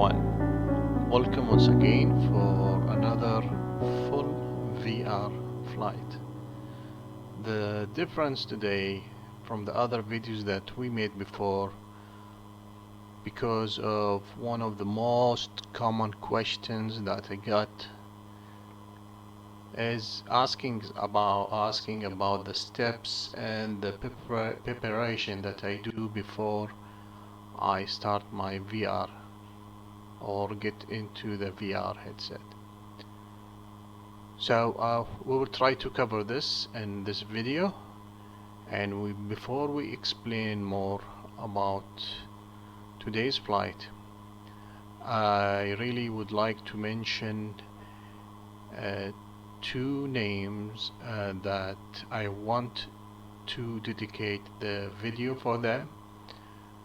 everyone, welcome once again for another full VR flight. The difference today from the other videos that we made before, because of one of the most common questions that I got, is asking about the steps and the preparation that I do before I start my VR or get into the VR headset. So we will try to cover this in this video, and before we explain more about today's flight, I really would like to mention two names that I want to dedicate the video for them.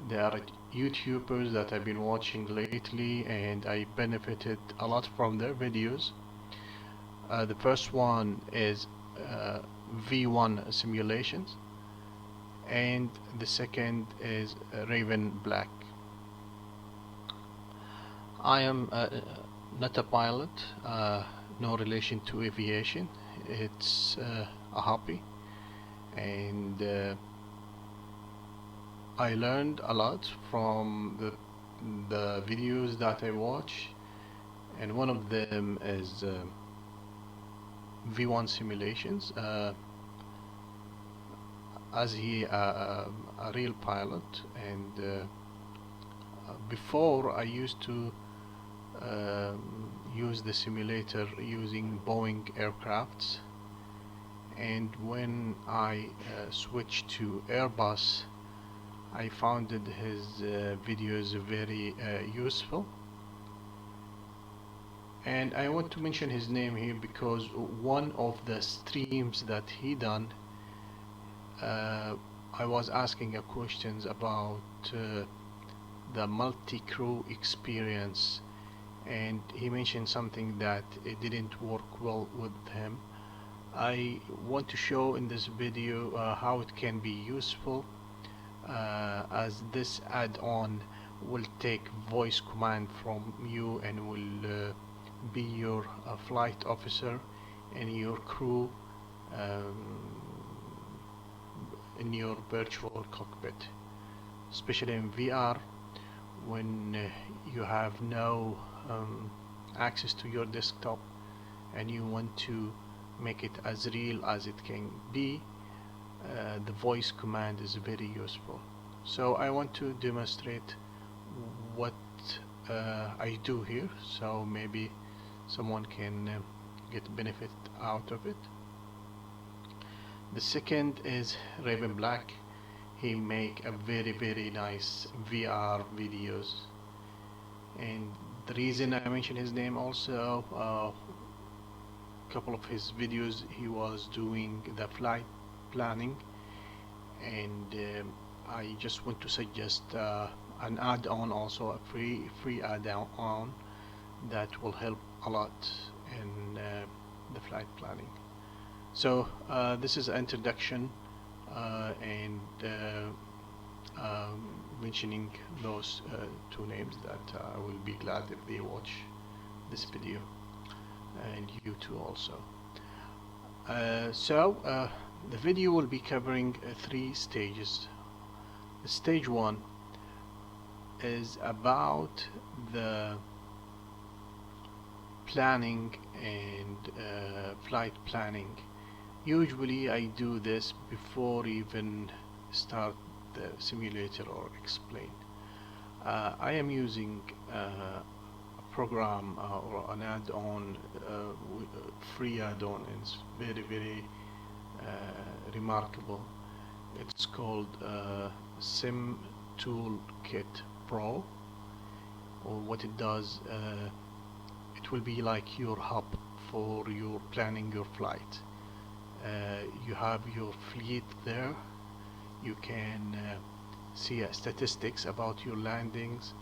They are YouTubers that I've been watching lately and I benefited a lot from their videos. The first one is V1 Simulations, and the second is Raven Black. I am not a pilot, no relation to aviation. It's a hobby, and I learned a lot from the videos that I watch, and one of them is V1 Simulations, as he a real pilot, and before I used to use the simulator using Boeing aircrafts, and when I switched to Airbus, I found his videos very useful. And I want to mention his name here because one of the streams that he done, I was asking questions about the multi-crew experience, and he mentioned something that it didn't work well with him. I want to show in this video how it can be useful, as this add-on will take voice command from you and will be your flight officer and your crew in your virtual cockpit, especially in VR when you have no access to your desktop and you want to make it as real as it can be. The voice command is very useful. So I want to demonstrate what I do here, so maybe someone can get benefit out of it. The second is Raven Black. He make a very nice VR videos, and the reason I mention his name also, a couple of his videos he was doing the flight planning, and I just want to suggest an add-on, also a free add-on that will help a lot in the flight planning. So this is an introduction and mentioning those two names that I will be glad if they watch this video, and you too also. So the video will be covering 3 stages. Stage 1 is about the planning and flight planning. Usually I do this before even start the simulator or explain. I am using a program or an add-on, free add-on, and it's very remarkable. It's called SimToolKit Pro. Or what it does, it will be like your hub for your planning your flight. You have your fleet there. You can see statistics about your landings,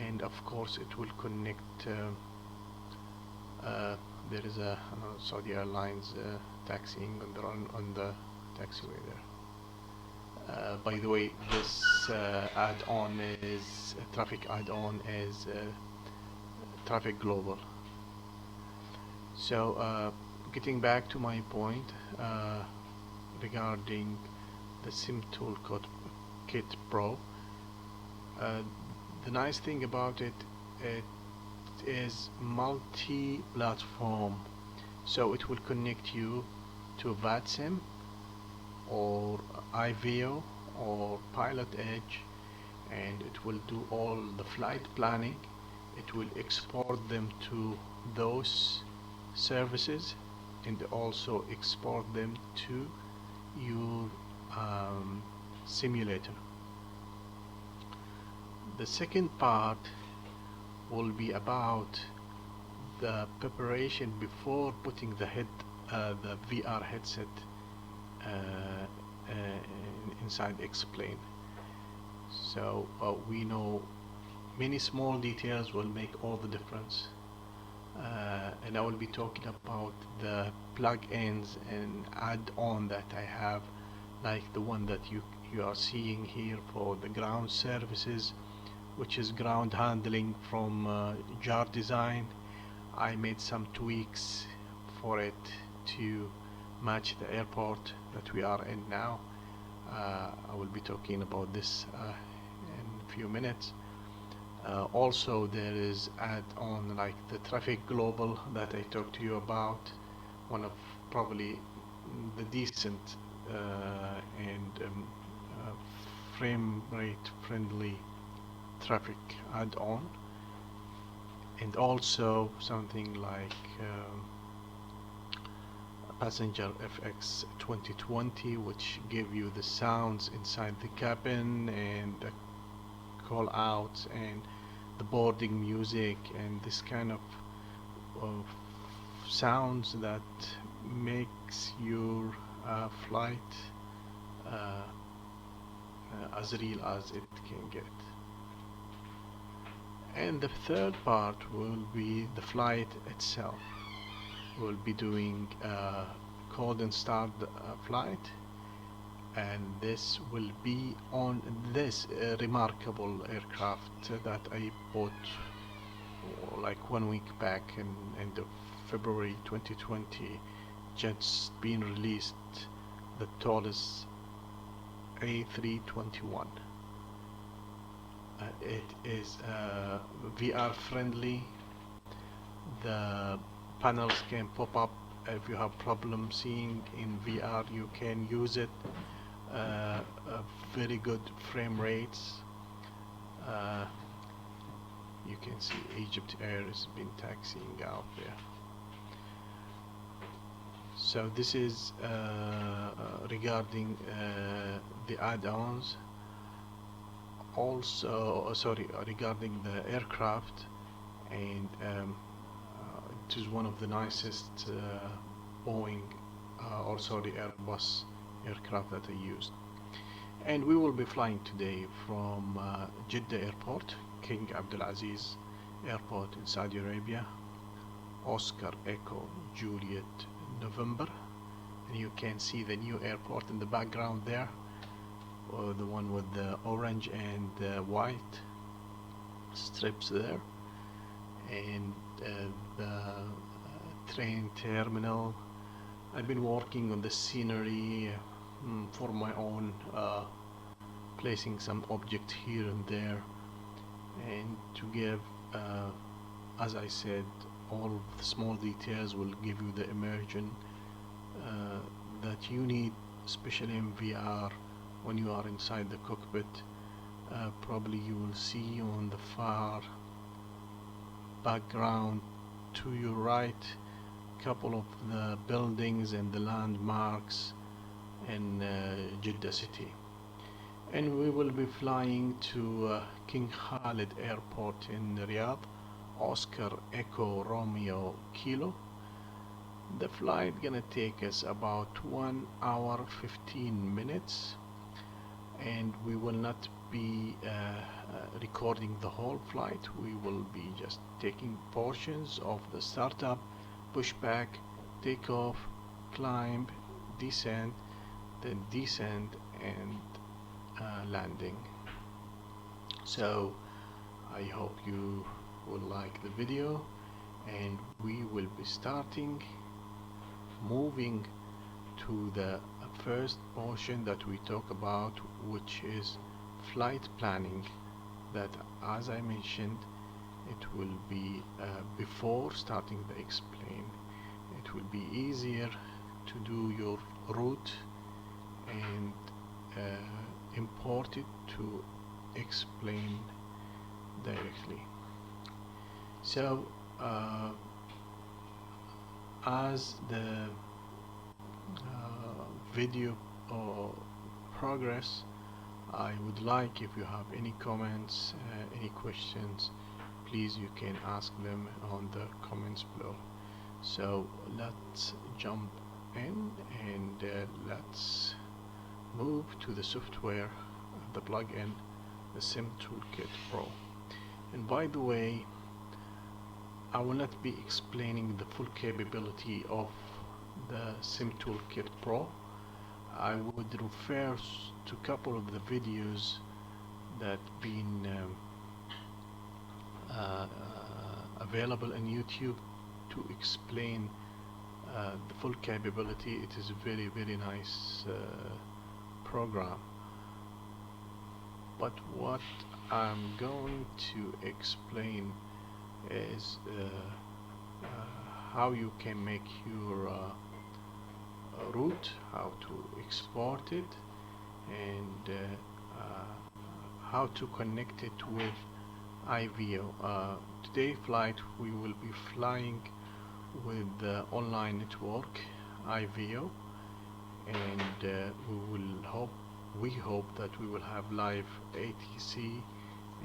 and of course it will connect. There is a Saudia Airlines taxiing on the taxiway there. By the way, this add-on is a traffic add-on, is traffic global. So getting back to my point regarding the SimToolKit Pro, the nice thing about it is multi-platform, so it will connect you to VATSIM or IVO or Pilot Edge, and it will do all the flight planning. It will export them to those services and also export them to your simulator. The second part will be about the preparation before putting the VR headset inside X-Plane. So we know many small details will make all the difference, and I will be talking about the plug-ins and add-on that I have, like the one that you are seeing here for the ground services, which is ground handling from jar design. I made some tweaks for it to match the airport that we are in now. I will be talking about this in a few minutes. Also, there is add-on like the traffic global that I talked to you about, one of probably the decent and frame rate friendly traffic add-on, and also something like Passenger FX 2020, which give you the sounds inside the cabin and the call outs and the boarding music and this kind of sounds that makes your flight as real as it can get. And the third part will be the flight itself. We'll be doing code and start flight, and this will be on this remarkable aircraft that I bought like 1 week back in end of February 2020. Just been released, the Toliss A321. It is VR friendly. The panels can pop up if you have problem seeing in VR. You can use it. Very good frame rates. You can see Egypt Air has been taxiing out there. So this is regarding the add-ons. Also, sorry, regarding the aircraft, and it is one of the nicest Boeing or sorry Airbus aircraft that I used. And we will be flying today from Jeddah Airport, King Abdulaziz Airport in Saudi Arabia, Oscar Echo Juliet November, and you can see the new airport in the background there, the one with the orange and white strips there, and the train terminal. I've been working on the scenery for my own, placing some object here and there, and to give, as I said, all the small details will give you the immersion that you need, especially in VR. When you are inside the cockpit, probably you will see on the far background to your right couple of the buildings and the landmarks in Jeddah city. And we will be flying to King Khalid Airport in Riyadh, Oscar Echo Romeo Kilo. The flight gonna take us about 1 hour 15 minutes, and we will not be recording the whole flight. We will be just taking portions of the startup, pushback, takeoff, climb, descent, then descent and landing. So I hope you will like the video, and we will be moving to the first portion that we talk about, which is flight planning. That, as I mentioned, it will be before starting the explain. It will be easier to do your route and import it to explain directly. So as the video progress, I would like, if you have any comments, any questions, please you can ask them on the comments below. So let's jump in and let's move to the software, the plugin, the SimToolKit Pro. And by the way, I will not be explaining the full capability of the SimToolKit Pro. I would refer to a couple of the videos that been available on YouTube to explain the full capability. It is a very, very nice program. But what I'm going to explain is how you can make your route, how to export it, and how to connect it with IVO. Today flight we will be flying with the online network IVO, and we hope that we will have live ATC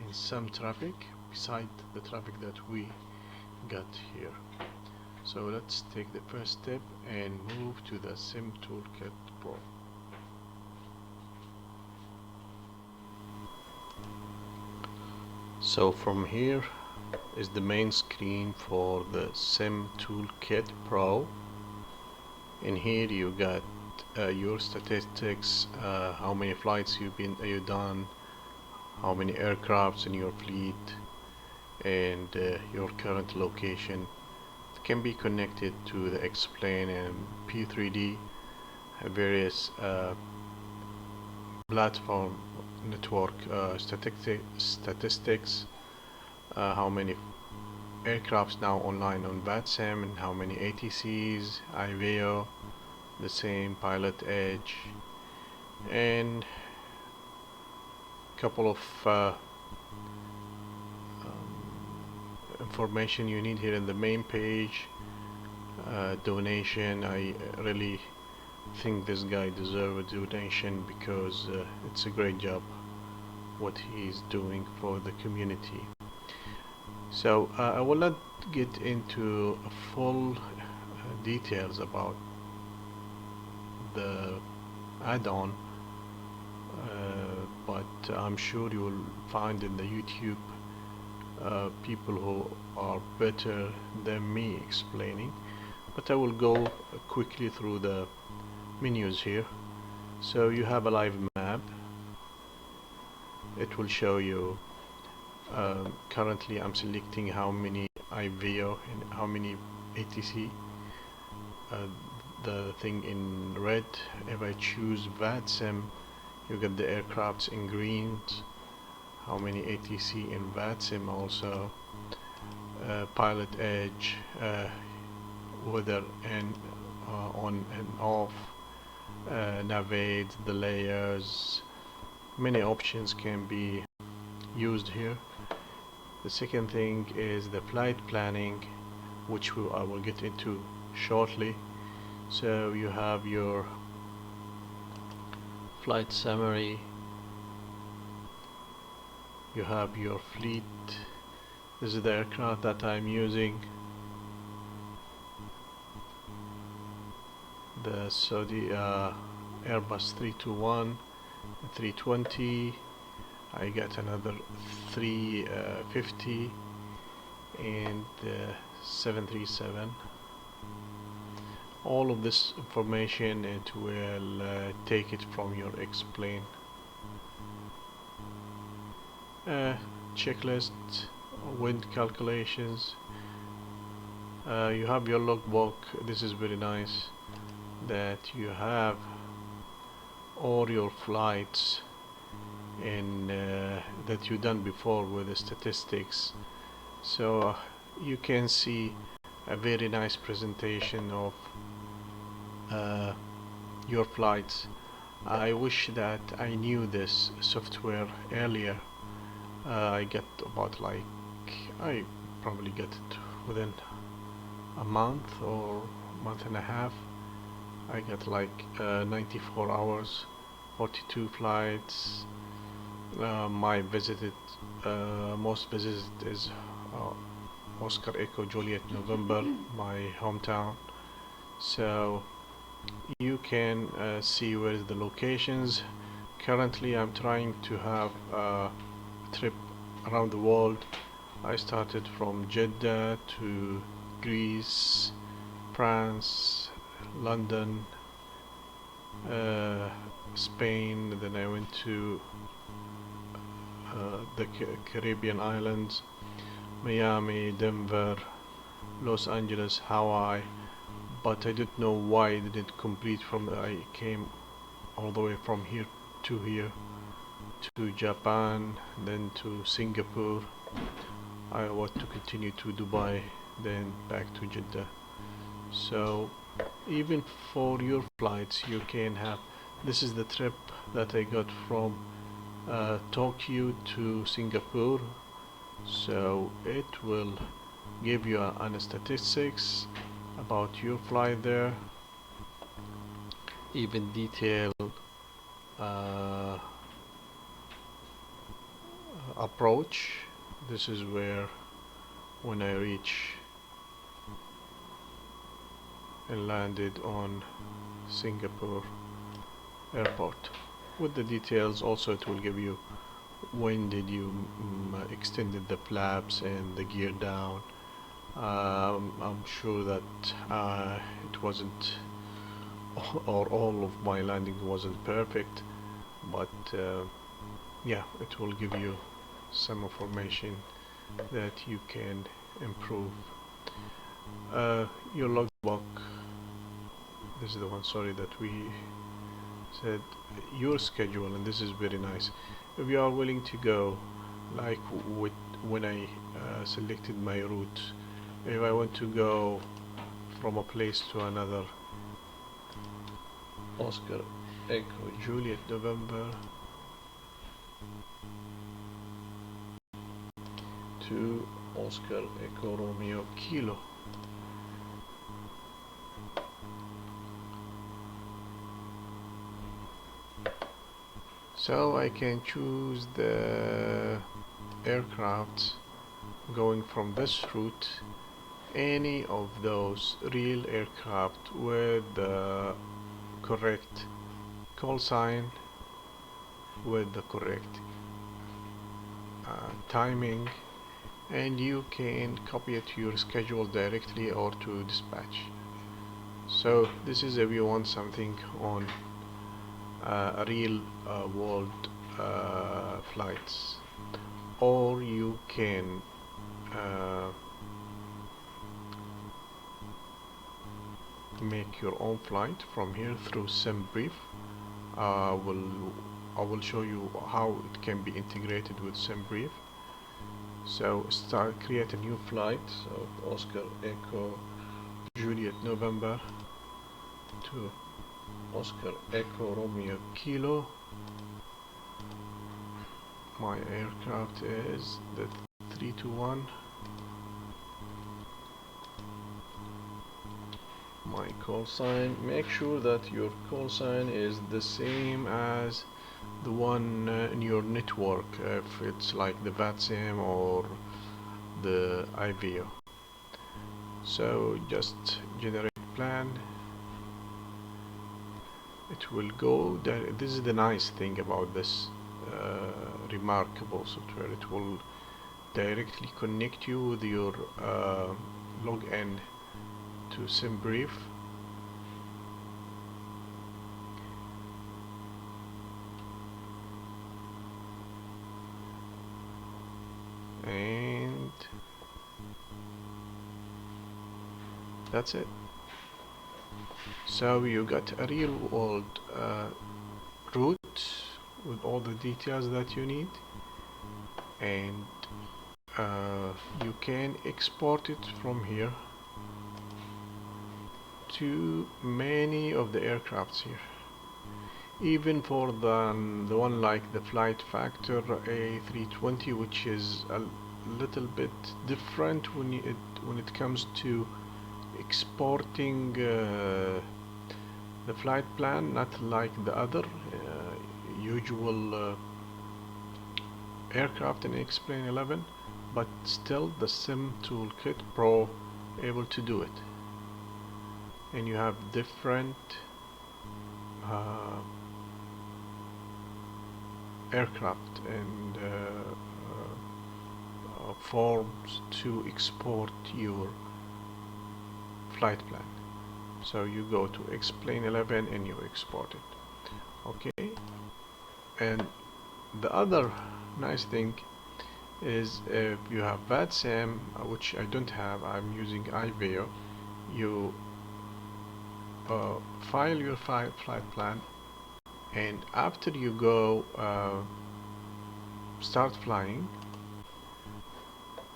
and some traffic beside the traffic that we got here. So let's take the first step and move to the SimToolKit Pro. So from here is the main screen for the SimToolKit Pro. In here you got your statistics, how many flights you've done, how many aircrafts in your fleet, and your current location. It can be connected to the explain and P3D, various platform network statistics, how many aircrafts now online on VATSIM, and how many ATCs, IVO, the same pilot edge, and couple of information you need here in the main page. Donation, I really think this guy deserves a donation because it's a great job what he's doing for the community. So I will not get into full details about the add-on, but I'm sure you will find in the YouTube people who are better than me explaining, but I will go quickly through the menus here. So you have a live map. It will show you currently I'm selecting how many IVO and how many ATC, the thing in red. If I choose VATSIM, you get the aircrafts in greens, how many ATC in VATSIM also, pilot edge, weather and on and off, navigate, the layers. Many options can be used here. The second thing is the flight planning, which I will get into shortly. So you have your flight summary, you have your fleet. This is the aircraft that I'm using, the Saudia Airbus 321, 320. I got another 350 and 737. All of this information, it will take it from your explain checklist, wind calculations. You have your logbook. This is very nice that you have all your flights in that you done before with the statistics, so you can see a very nice presentation of your flights. I wish that I knew this software earlier. I got about I probably got it within a month or month and a half. I got 94 hours, 42 flights. My visited most visited is Oscar Echo Juliet November, my hometown. So you can see where is the locations. Currently I'm trying to have a trip around the world. I started from Jeddah to Greece, France, London, Spain, then I went to the Caribbean islands, Miami, Denver, Los Angeles, Hawaii, but I didn't know why I didn't complete from I came all the way from here to Japan, then to Singapore. I want to continue to Dubai, then back to Jeddah. So even for your flights you can have, this is the trip that I got from Tokyo to Singapore, so it will give you an statistics about your flight there, even detailed approach. This is where when I reach and landed on Singapore airport. With the details also it will give you when did you extended the flaps and the gear down. I'm sure that it wasn't or all of my landing wasn't perfect, but yeah, it will give you some information that you can improve. Your logbook, this is the one, sorry, that we said your schedule, and this is very nice. If you are willing to go, like when I selected my route, if I want to go from a place to another, Oscar Echo Juliet November to Oscar Echo Romeo Kilo. So I can choose the aircraft going from this route, any of those real aircraft with the correct call sign, with the correct timing, and you can copy it to your schedule directly or to dispatch. So this is if you want something on a real world flights, or you can make your own flight from here through SimBrief. I will show you how it can be integrated with SimBrief. So create a new flight, so Oscar Echo Juliet November to Oscar Echo Romeo Kilo. My aircraft is the 321. My call sign, make sure that your call sign is the same as the one in your network, if it's like the VATSIM or the IVO. So just generate plan. It will go there. This is the nice thing about this remarkable software. It will directly connect you with your login to SimBrief. And That's it. So you got a real world route with all the details that you need, and you can export it from here to many of the aircrafts here, even for the one like the flight factor A320, which is a little bit different when it comes to exporting the flight plan, not like the other usual aircraft in X-Plane 11, but still the SimToolKit Pro able to do it. And you have different aircraft and forms to export your flight plan. So you go to X-Plane 11 and you export it. Okay, and the other nice thing is if you have VADSIM, which I don't have, I'm using iVeo, you file your flight plan, and after you go start flying,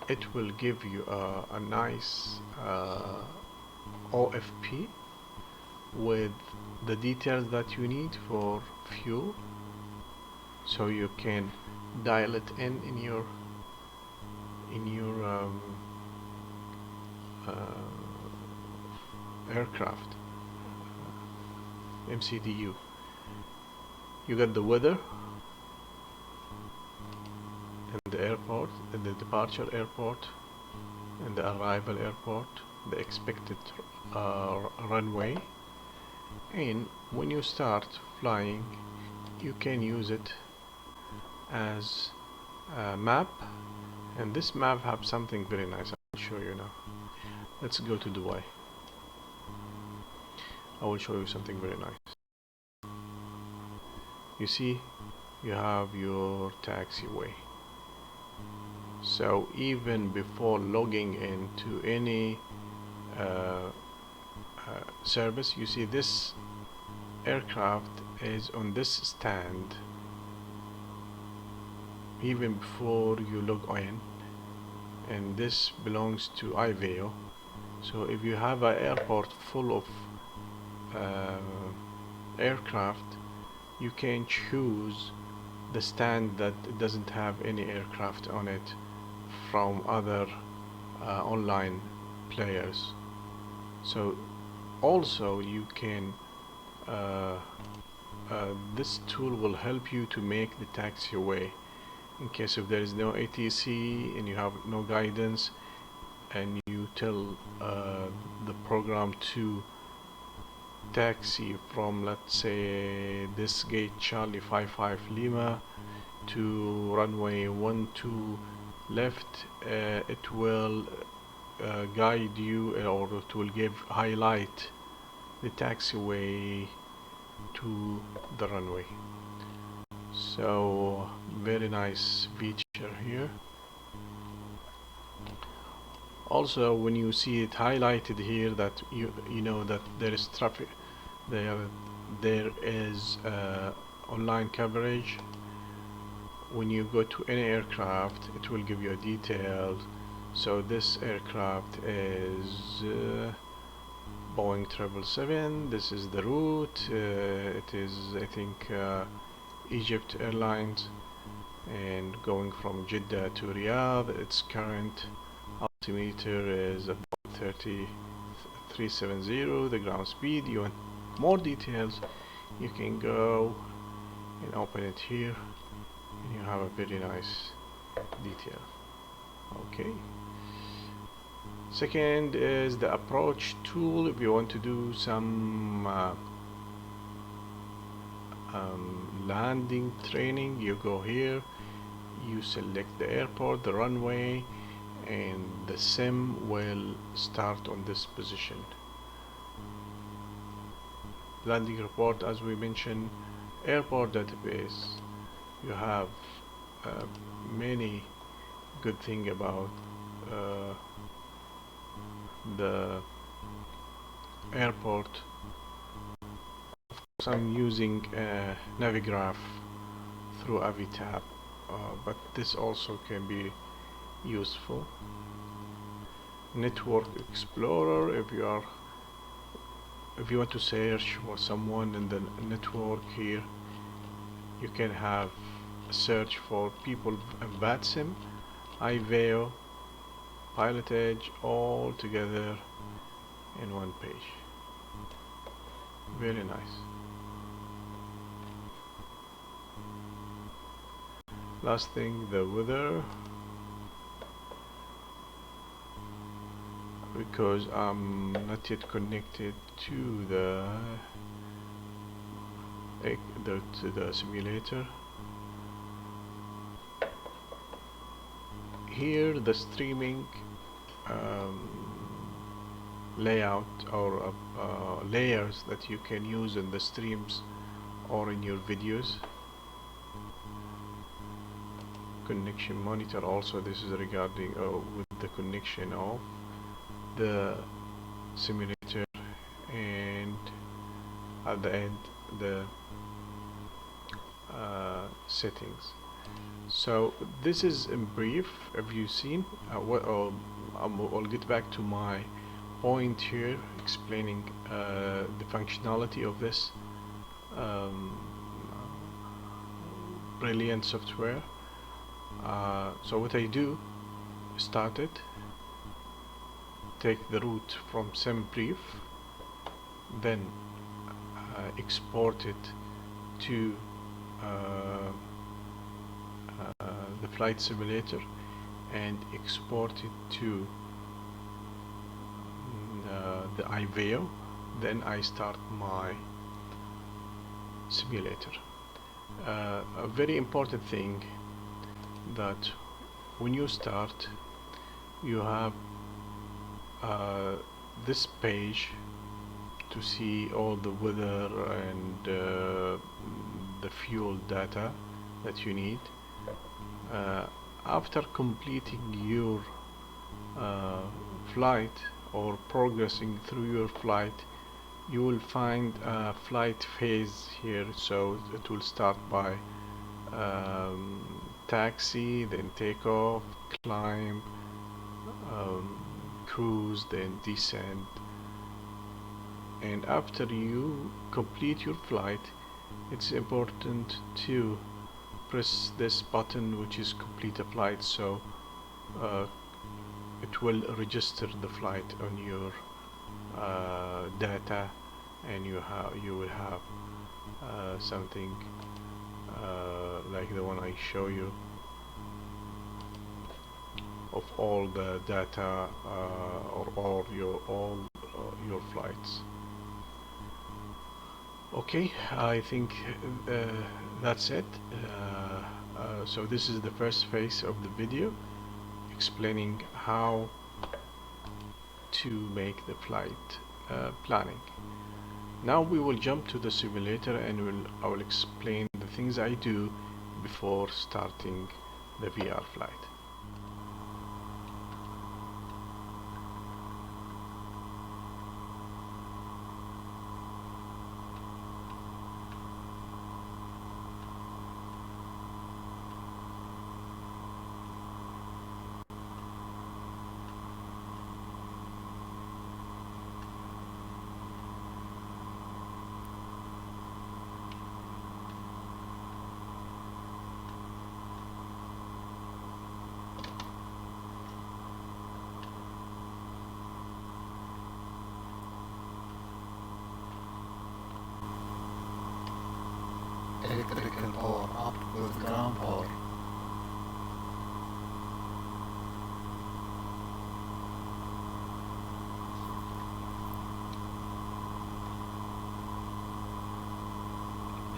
it will give you a nice OFP with the details that you need for fuel, so you can dial it in your aircraft MCDU. You got the weather and the airport, and the departure airport and the arrival airport, the expected runway, and when you start flying you can use it as a map, and this map have something very nice. I'll show you now. Let's go to Dubai. I will show you something very nice. You see, you have your taxiway. So even before logging into any service, you see this aircraft is on this stand even before you log in, and this belongs to iVeo. So if you have an airport full of aircraft, you can choose the stand that doesn't have any aircraft on it from other online players. So also you can this tool will help you to make the taxiway in case if there is no ATC and you have no guidance, and you tell the program to taxi from, let's say, this gate Charlie 55 Lima to runway 12 left, it will guide you, or it will highlight the taxiway to the runway. So very nice feature here. Also, when you see it highlighted here that you know that there is traffic, there is online coverage. When you go to any aircraft, it will give you a detail. So this aircraft is Boeing 777. This is the route. It is, I think, Egypt Airlines, and going from Jeddah to Riyadh. Its current altimeter is about 370. The ground speed. You want more details, you can go and open it here, and you have a very nice detail. Okay. Second is the approach tool. If you want to do some landing training, you go here, you select the airport, the runway, and the sim will start on this position. Landing report, as we mentioned, airport database. You have many good things about the airport. So I'm using Navigraph through Avitab, but this also can be useful. Network Explorer, if you want to search for someone in the network here, you can have a search for people in VATSIM, iVeo, Pilot Edge, all together in one page. Very nice. Last thing, the weather. Because I'm not yet connected to the simulator. Here the streaming layout or layers that you can use in the streams or in your videos. Connection monitor also, this is regarding with the connection of the simulator, and at the end the settings. So this is in brief. Have you seen I'll get back to my point here explaining the functionality of this brilliant software. So what I do, start it, take the route from SimBrief, then export it to the flight simulator and export it to the iVeo. Then I start my simulator. A very important thing, that when you start, you have this page to see all the weather and the fuel data that you need. After completing your flight or progressing through your flight, you will find a flight phase here. So it will start by taxi, then takeoff, climb, cruise, then descent. And after you complete your flight, it's important to press this button, which is complete a flight, so it will register the flight on your data, and you will have something like the one I show you of all the data or all your flights. Okay, I think that's it. So this is the first phase of the video, explaining how to make the flight planning. Now we will jump to the simulator, and I will explain the things I do before starting the VR flight. Electrical power up with ground power.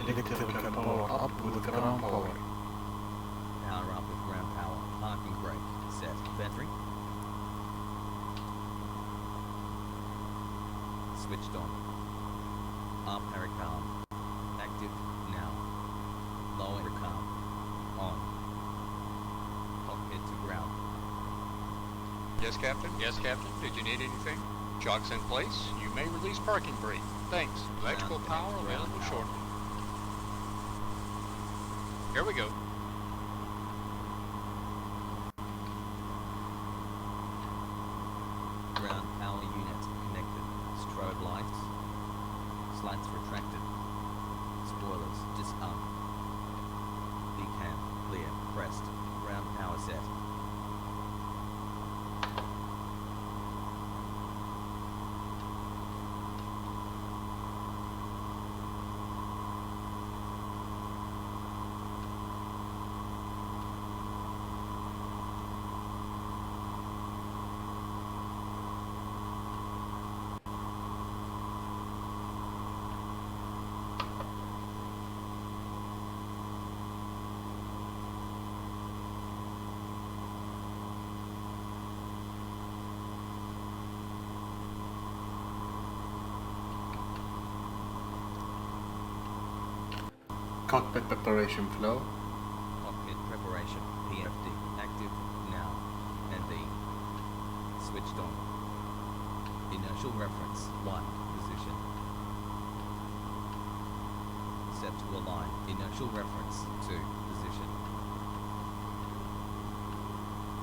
Electrical power up with ground power. Power up with ground power. Parking brake set. Battery switched on. Up paracom active now. Lower paracom on. Cockpit to ground. Yes, Captain. Yes, Captain. Did you need anything? Chocks in place. You may release parking brake. Thanks. Electrical power available shortly. Here we go. Ground power unit connected. Strobe lights. Slats retracted. Spoilers disarmed. Decam clear. Pressed. Ground power set. Cockpit preparation flow. Cockpit preparation. PFD active now. ND switched on. Inertial reference 1 position. Set to align. Inertial reference 2 position.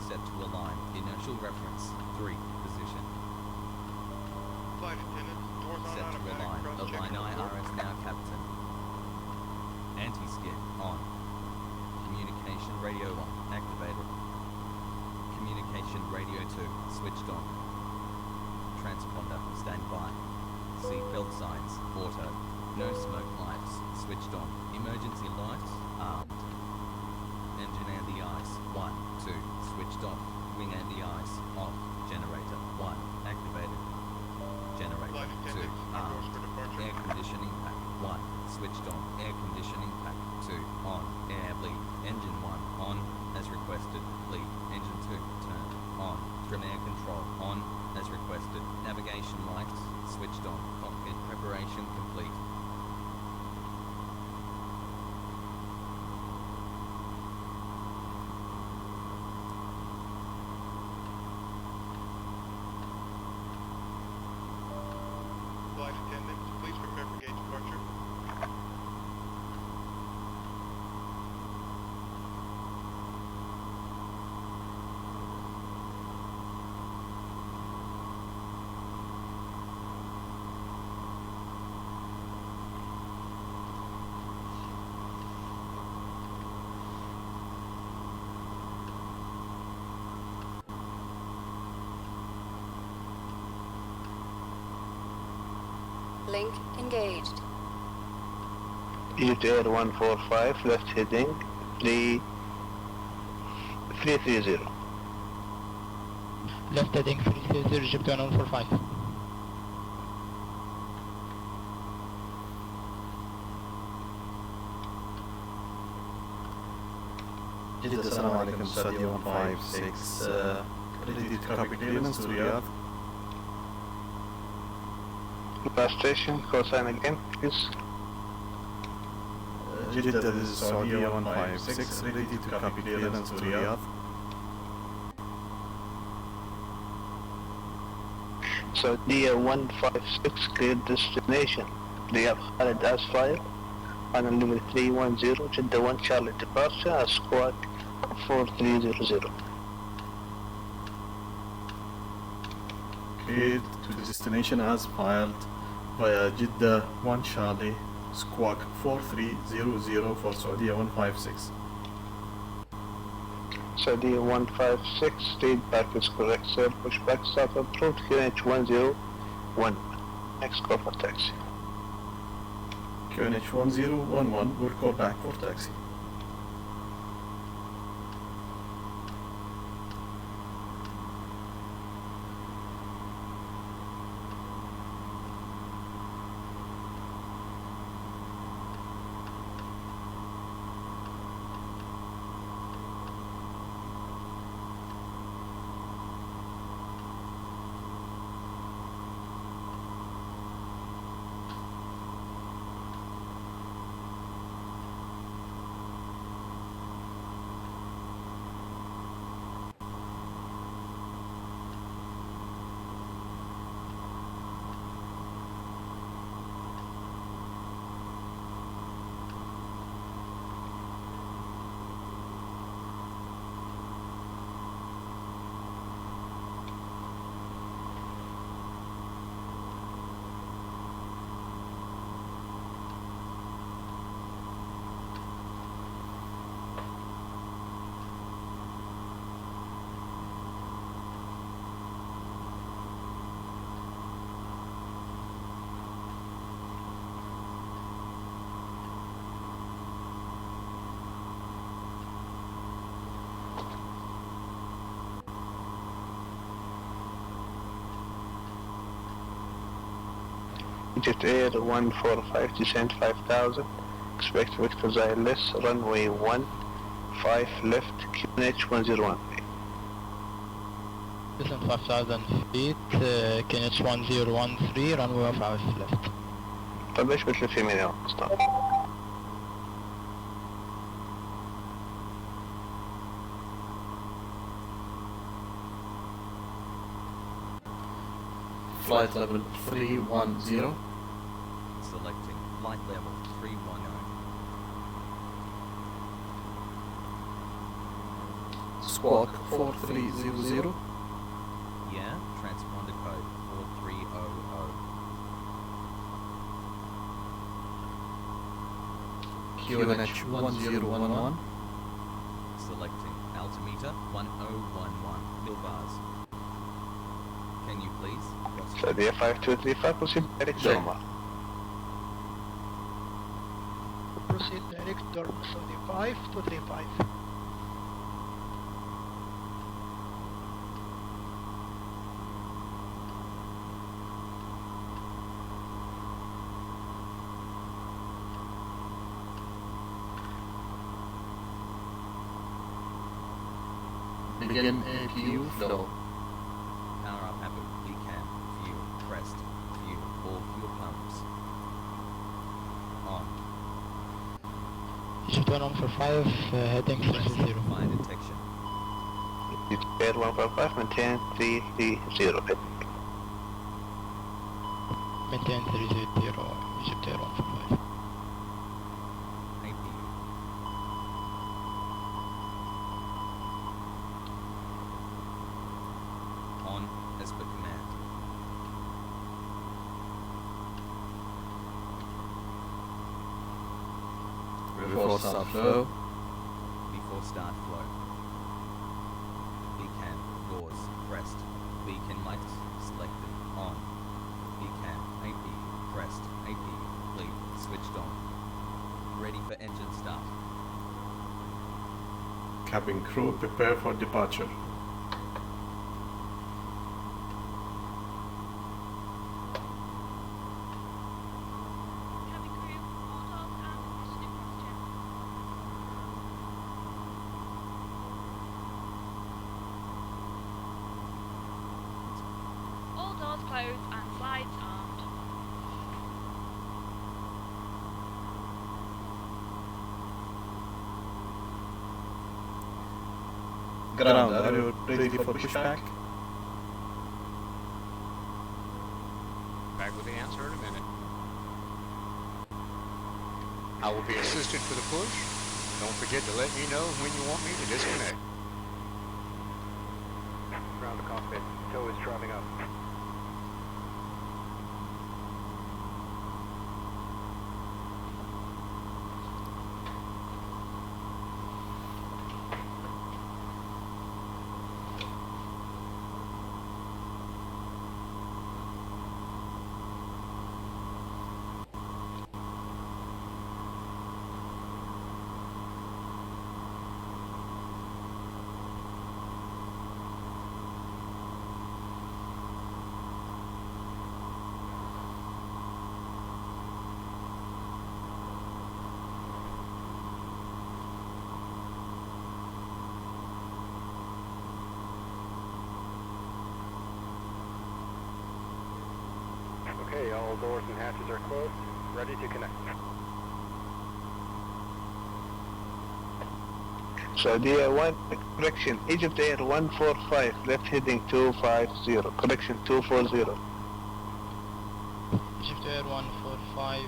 Set to align. Inertial reference 3 position. Flight attendant, doors on Set to automatic. align. Cross-check Align report. IRS now, Captain. Anti-skid on. Communication radio 1 activated. Communication radio 2 switched on. Transponder standby. Seatbelt signs auto. No smoke lights switched on. Emergency lights armed. Engine and the ice 1 2 switched off. Wing and the ice off. Generator 1 activated. Generator Flight 2 attendant, doors armed. for departure. Air conditioning pack 1 switched on. Air conditioning pack 2 on. Air bleed. Engine 1 on as requested. Bleed. Engine 2 turned on. Trim air control on as requested. Navigation lights switched on. Cockpit preparation complete. Flight attendant, please prepare for gate departure. Link engaged. Egypt Air 145, left heading 330. Left heading 330, Egypt 145. Jeddah, Assalamu alaikum, Saudia 156, ready to copy clearance to Riyadh. Last station, call sign again, please. Jeddah, this is Saudia 156, ready to copy clearance to Riyadh. Saudia 156, clear destination. Riyadh Khalid Asfire, on number 310, Jeddah 1 Charlie departure, squad 4300. Cleared to destination as filed via Jeddah 1 Charlie, squawk 4300 for Saudia 156. Saudia 156, feedback is correct, sir. Pushback start approved, QNH 101. Next call for taxi. QNH 1011 will call back for taxi. Egypt Air 145, descent 5000. Expect Victor Zyless, runway 15 left, QNH 101. Descent 5,000 feet, KNH 1013, runway 5 left. طب ليش بتلف يمين يا أسطى؟ Flight level 310. Selecting flight level 310. Squawk 4300. Yeah, transponder code 4300. QNH 1011. Selecting altimeter 1011 millbars. Can you please cross Saudia 5235, proceed direct Check. Dorma. Proceed direct Dorm Saudi 5235. Begin APU flow. power up Abu, decam, fuel, crest, fuel, all fuel pumps. On. Egypt 145, heading Crest, 300. fire detection. Egypt Air 155, maintain 330. Maintain 300, Egypt Air 145. APU. On as per command. Before start flow. Before start flow. Decam, doors, crest. Beacon lights selected. On. Decam, APU, crest, APU, lead, switched on. Ready for engine start. Cabin crew prepare for departure. Cabin crew, all doors and positive cross-check. All doors closed and slides armed. Ground, are you ready for pushback? Back with the answer in a minute. I will be assisted for the push. Don't forget to let me know when you want me to disconnect. Ground to cockpit. Tow is driving up. Okay, all doors and hatches are closed. Ready to connect. Saudia 1, correction, Egypt Air 145, left heading 250, correction 240. Egypt Air 145,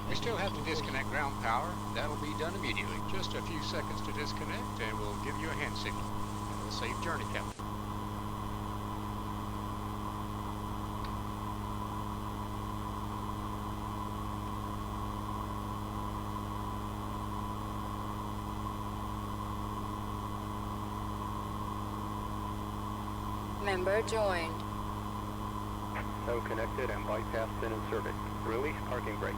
We still have to disconnect ground power. That'll be done immediately. Just a few seconds to disconnect and we'll give you a hand signal. Have a safe journey, Captain. Member joined. Tow connected and bypass been inserted. Release parking brake.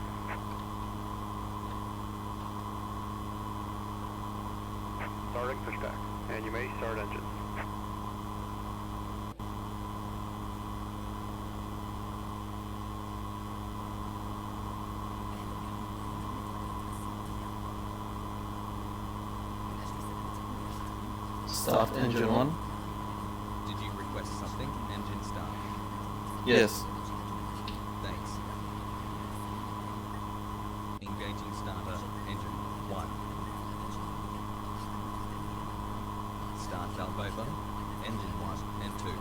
Starting pushback, and you may start engines. Start engine 1. Did you request something? Engine start. Yes. Thanks. Engaging starter. Engine 1. Start valve open. Engine 1 and 2.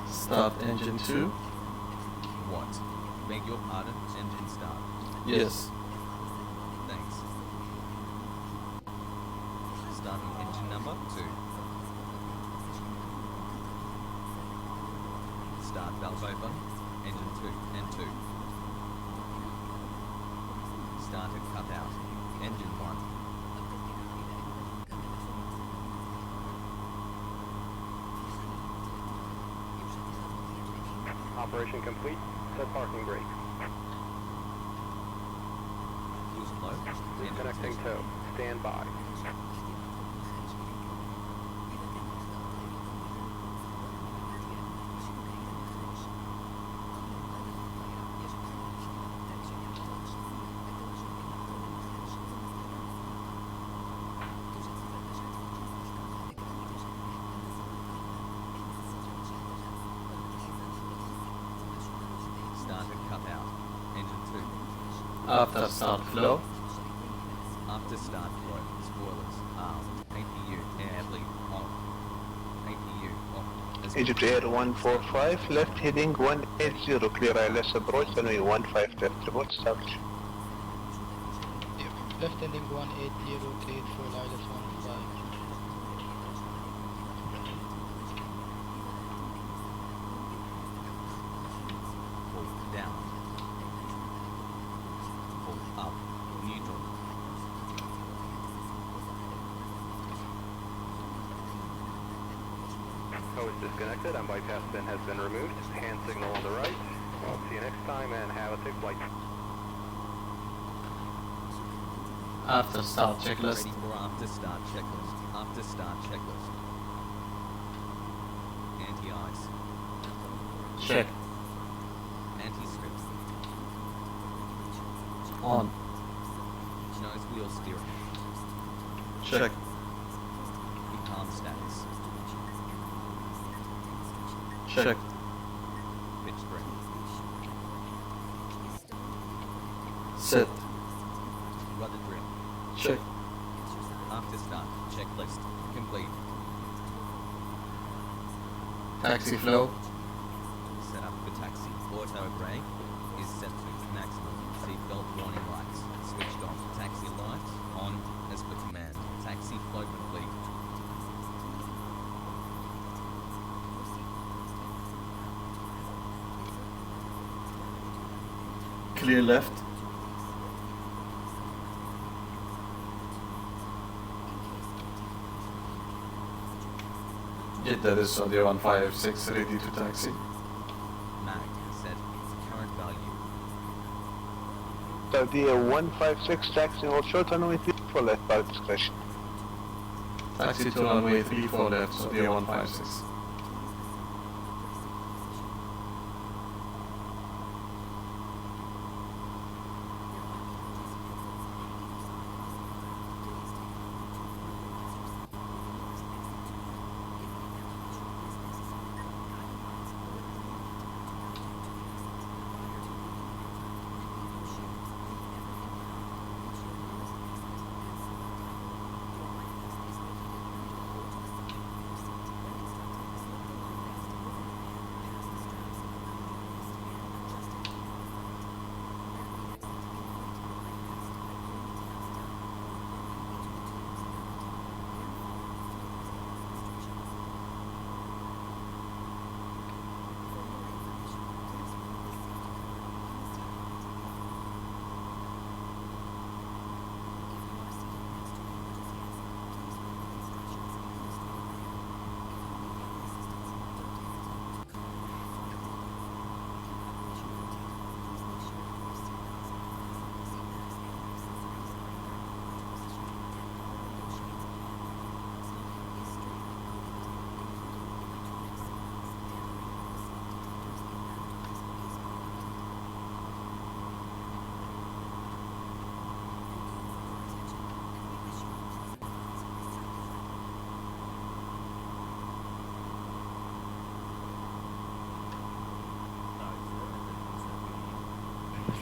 Start engine 2. What? Beg your pardon, engine start. Yes. Thanks. Starting engine number 2. Start valve open, engine 2 and 2. Started cut out, engine 1. Operation complete. Set parking brake. Use low. Disconnecting tow. Stand by. Started cut out. Engine 2. After start flow. After start flow. Spoilers armed. APU air bleed on. APU off. Egypt Air 145, left heading 180, clear ILS approach, runway 15 left, report established. Left ending 180, rotate for ILS 15. Pull down. Pull up. Neutral. Tow is disconnected and bypass pin has been removed. Hand signal on the right. Well, see you next time and have a safe flight. After start checklist. Ready for after start checklist. After start checklist. Anti-ice. Check. Anti-strip. On. Nose wheel steering. Check. Calm status. Check. Pitch brake. Set. Rudder drill. Check. After start checklist complete. Taxi flow. Set up for taxi. Auto brake is set to maximum. Seatbelt warning lights switched on. Taxi lights on as per command. Taxi flow complete. Clear left. Jeddah, this is Saudia 156, ready to taxi. Mag set current value. Saudi 156, taxi or short runway 3 for left by discretion. Taxi to runway 34 left, Saudia 156.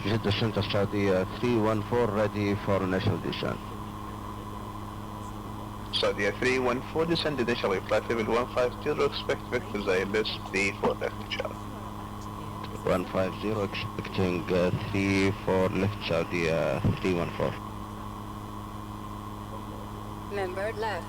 Jeddah Center Saudia 314 ready for initial descent. Saudia 314 descend initially, flight level 150, expect vector ILS 34 left Charlie. 150 expecting 34 left Saudia 314. Member left.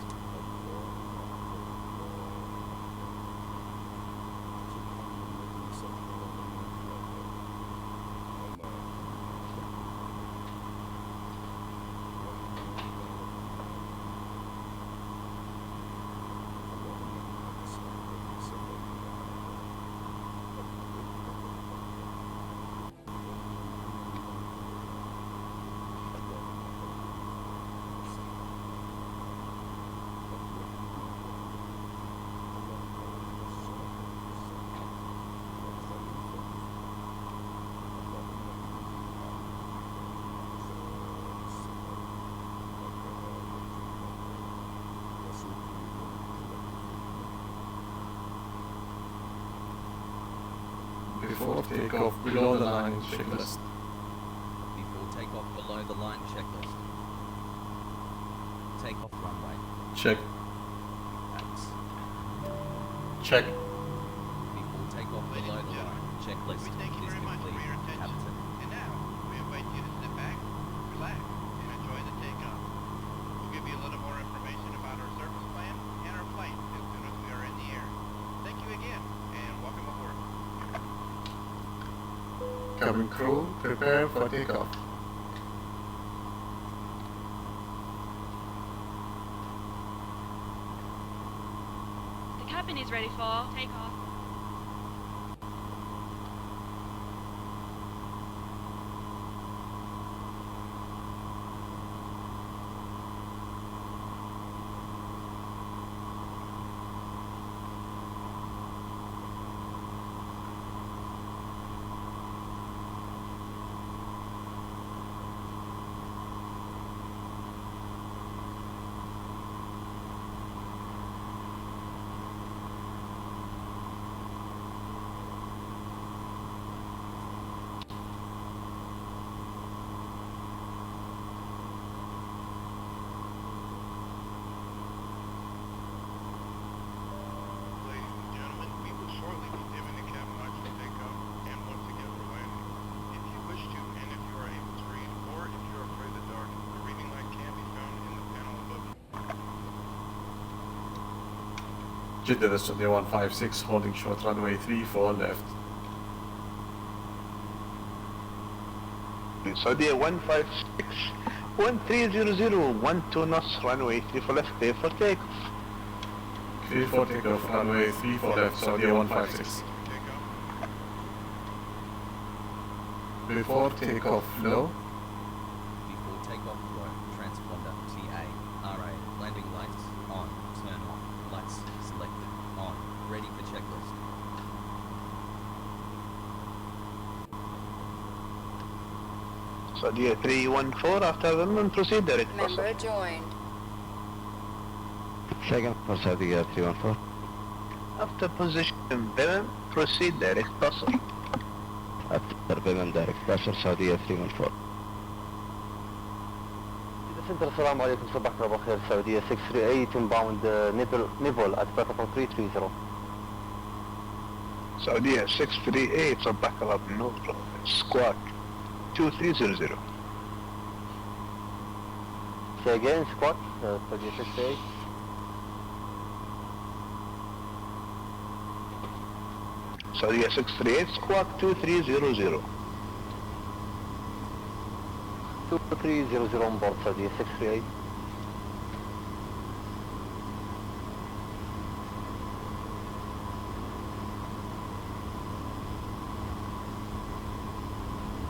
Before takeoff, below the line checklist. Before takeoff, below the line checklist. Takeoff runway. Check. That's Check. before takeoff, below the line checklist. Thank you is very much for complete. your attention. Captain. And now, we invite you to sit back, relax, and enjoy the takeoff. We'll give you a little more information about our service plan and our flight as soon as we are in the air. Thank you again, and welcome aboard. Cabin crew, prepare for takeoff. The cabin is ready for takeoff. Ladies and gentlemen, we will shortly be dimming the cabin lights for takeoff and once again for landing. If you wish to, and if you are able to read, or if you're afraid of the dark, the reading light can be found in the panel above you. Jeddah Saudia 156, holding short runway 34 left. Saudia 156 1300 12 knots runway 34 left, clear for takeoff. Clear for takeoff, runway 34 left, Saudia 156. Before takeoff, low. Before takeoff, low. Transponder TA. RA. Landing lights on. Turn on. Lights selected. On. Ready for checklist. Saudia 314 after the proceed direct Member bus. joined. Second for Saudia 314. After position Birmingham, proceed direct bus. After Birmingham direct bus, Saudia 314. Center, Assalamu alaikum, صباح الخير. Saudia 638 inbound Nibble at platform 330. Saudia 638 صباح الله بالنور. Squawk 2300. Say again, squawk, Saudia 638. Saudia 638 Squawk 2300. 2300 on board Saudia 638.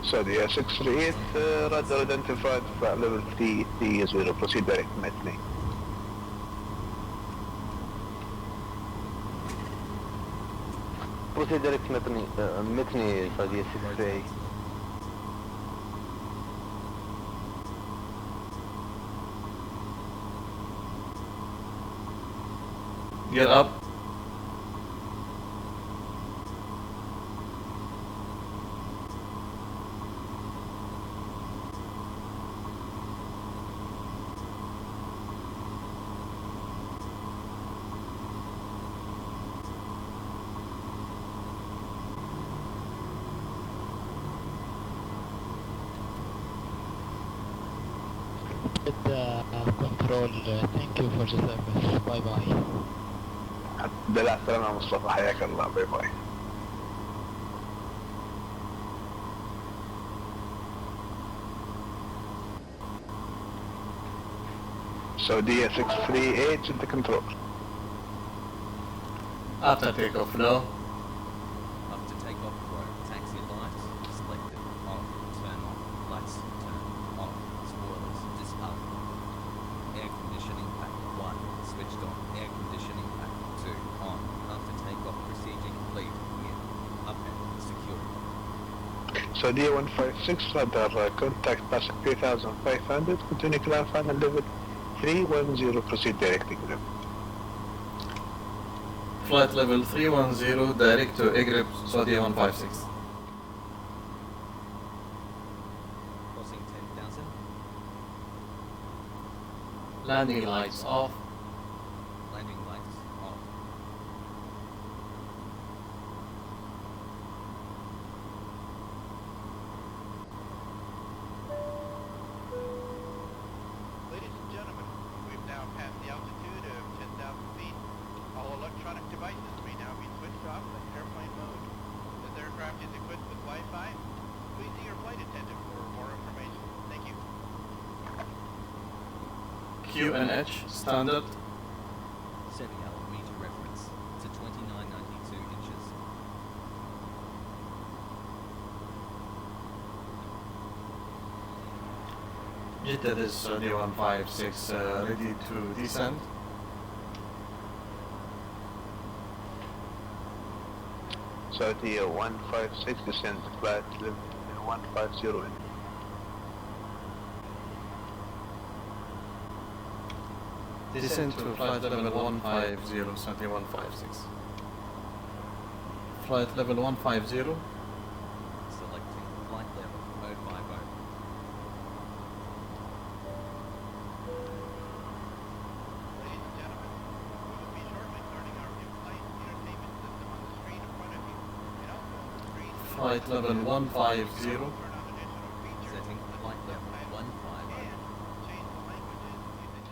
Saudia 638 radar identified flight level 330. Proceed direct Metney. Proceed direct Metney, Saudia 638. Get up. control. Thank you for the service. Bye bye. الحمد لله على السلامة يا مصطفى حياك الله باي باي. Saudia 638 in the control. After takeoff, no. After takeoff, road, taxi lights, selected, off, turn on, lights, turn on, spoilers, disarm. Air conditioning pack 1, switched on, air conditioning pack 2, on. After takeoff, procedure complete, in, up and secure. Saudia 156 radar, contact passing 3500, continue climb final level 310, proceed directing them. Flight level 310, direct to Egrib, Saudia 156. Crossing 10,000. Landing lights off. Landing lights off. Ladies and gentlemen, we've now passed the altitude of 10,000 feet. All electronic devices may now be switched off in airplane mode. This aircraft is equipped with Wi-Fi. Please see your flight attendant for more information. Thank you. QNH, standard. Setting altimeter reference to 2992 inches. Jeddah, this is Saudia 156, ready to descend. Saudia 156 descend flight level 150 in. Descend to flight level 150, Saudia 156. Flight level 150. Selecting flight level 050. Ladies and gentlemen, we will be shortly starting our in-flight entertainment system on the screen in front of you. And also on the screen, Flight level 150. turn on additional features Setting flight level 150. and change the languages usage.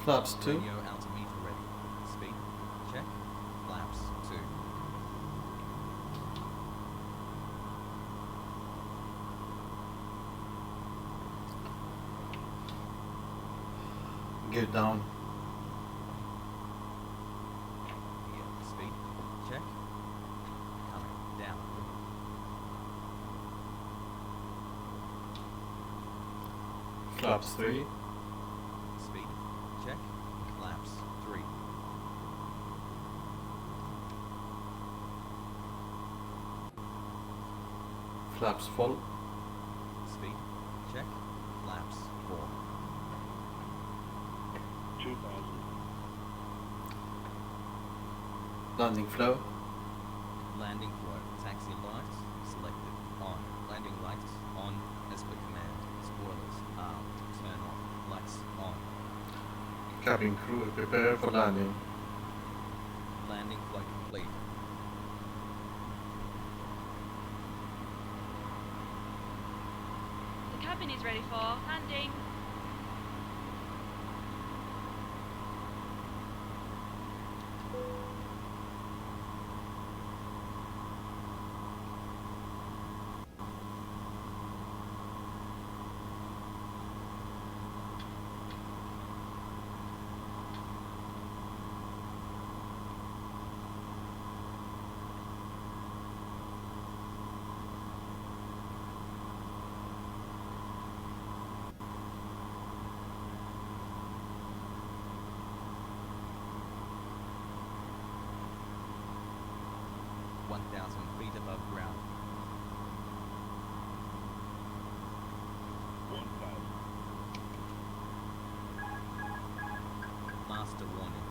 Flaps 2. Radio altimeter ready. Speed. Check. Flaps 2. Get down. Gear. Speed. Check. Coming down. Flaps 3. Speed. Check. Flaps 3. Flaps full. Speed. Check. Flaps 4. Landing flow. Landing flow. Taxi lights selected. On. Landing lights on as per command. Spoilers armed. Turn off. Lights on. Cabin crew prepare for landing. Landing flow complete. The cabin is ready for landing. Feet above ground. Master warning.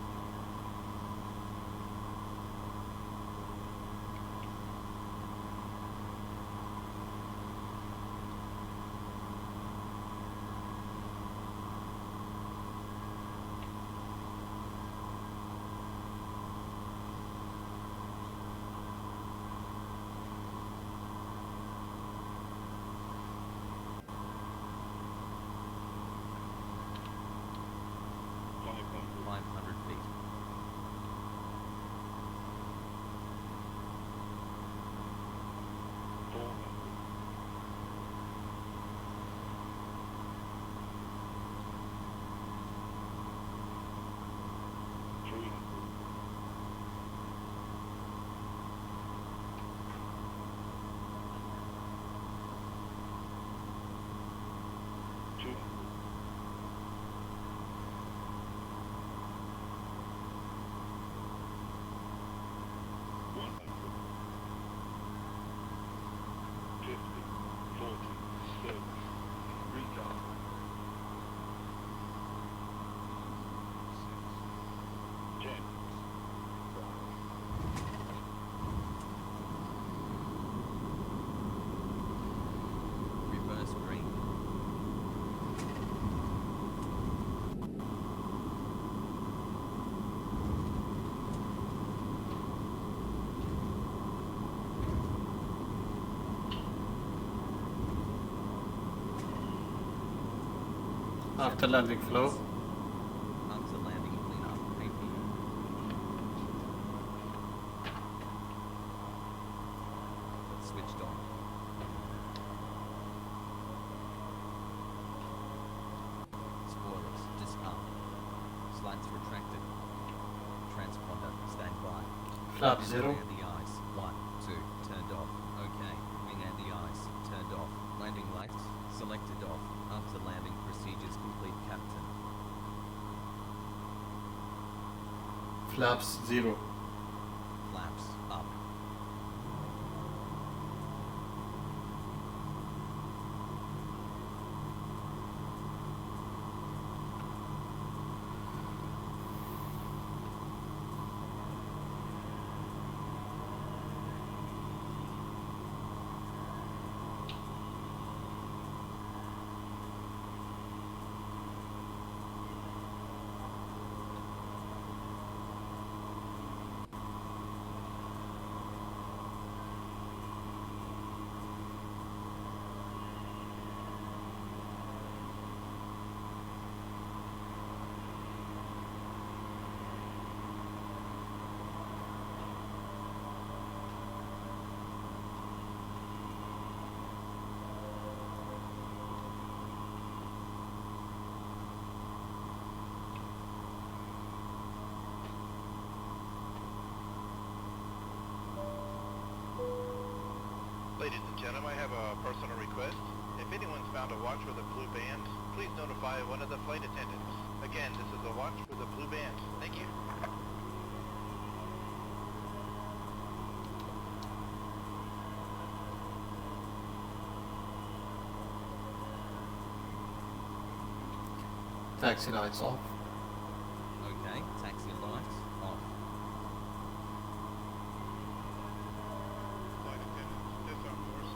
After landing flow. After landing cleanup. AP. Switched on. Spoilers disarmed. Slides retracted. Transponder standby. Flap 0. Wing at the eyes. 1, 2, turned off. Okay. Wing at the eyes. Turned off. Landing lights. Selected off. After landing procedures complete, Captain. Flaps 0. Flaps up. Ladies and gentlemen, I have a personal request. If anyone's found a watch with a blue band, please notify one of the flight attendants. Again, this is a watch with a blue band. Thank you. Taxi lights off. Okay. Taxi lights off. Flight attendants, disarm doors.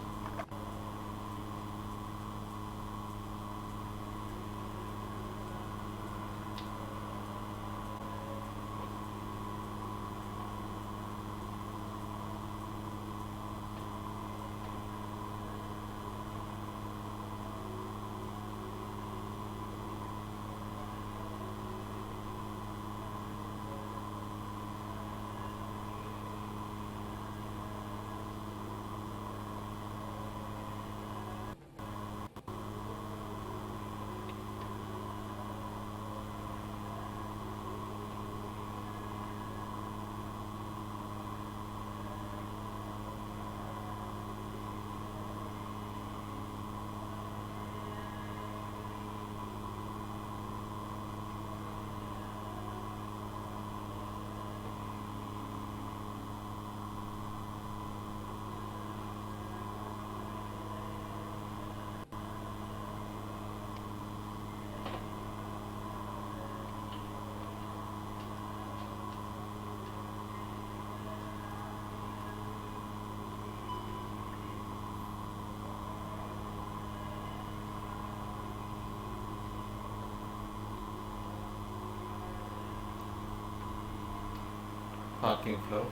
Parking flow.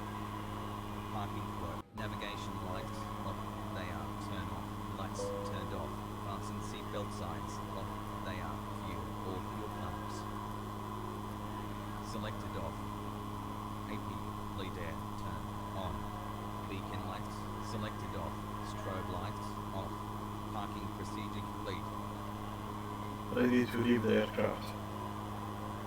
Parking flow. Navigation lights off. They are. Turn off. Lights turned off. Fasten seatbelt signs off. They are. Fuel or fuel pumps. Selected off. AP. Bleed air. Turn on. Beacon lights. Selected off. Strobe lights off. Parking procedure complete. Ready to leave the aircraft.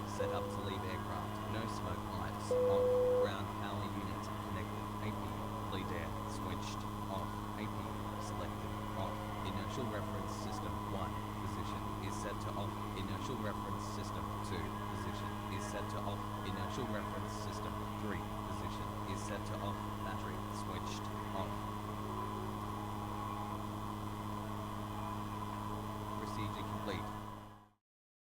Set up to leave aircraft. No smoke lights off. Ground power unit connected. AP. Bleed air switched off. AP selected off. Inertial reference system 1 position is set to off. Inertial reference system 2 position is set to off. Inertial reference system 3 position is set to off.